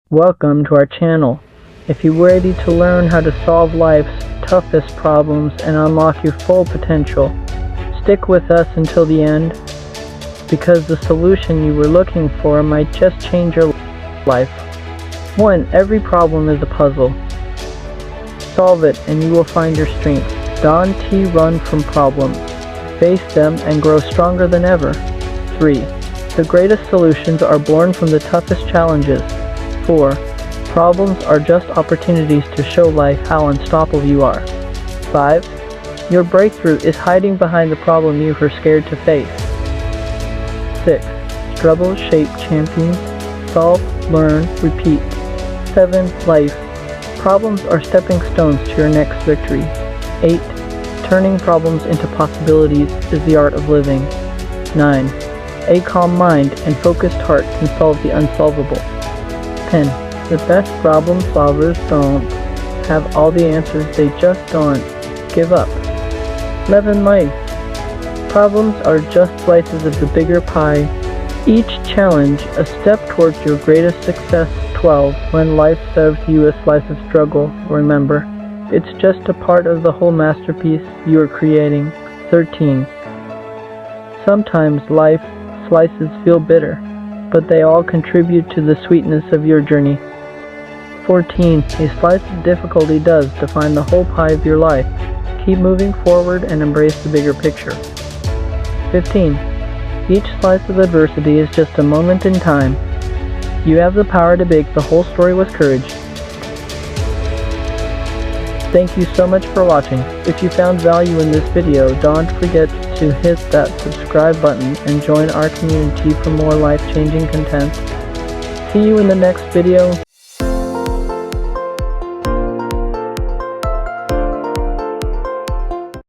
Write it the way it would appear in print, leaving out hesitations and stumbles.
Welcome to our channel. If you're ready to learn how to solve life's toughest problems and unlock your full potential, stick with us until the end, because the solution you were looking for might just change your life. 1. Every problem is a puzzle. Solve it and you will find your strength. Don T. Run from problems. Face them and grow stronger than ever. 3. The greatest solutions are born from the toughest challenges. 4. Problems are just opportunities to show life how unstoppable you are. 5. Your breakthrough is hiding behind the problem you were scared to face. 6. Struggles shape champions. Solve, learn, repeat. 7. Life. Problems are stepping stones to your next victory. 8. Turning problems into possibilities is the art of living. 9. A calm mind and focused heart can solve the unsolvable. 10. The best problem solvers don't have all the answers, they just don't give up. 11. Life. Problems are just slices of the bigger pie, each challenge a step towards your greatest success. 12. When life serves you a slice of struggle, remember, it's just a part of the whole masterpiece you are creating. 13. Sometimes life slices feel bitter, but they all contribute to the sweetness of your journey. 14. A slice of difficulty does define the whole pie of your life. Keep moving forward and embrace the bigger picture. 15. Each slice of adversity is just a moment in time. You have the power to make the whole story with courage. Thank you so much for watching. If you found value in this video, don't forget to hit that subscribe button and join our community for more life-changing content. See you in the next video.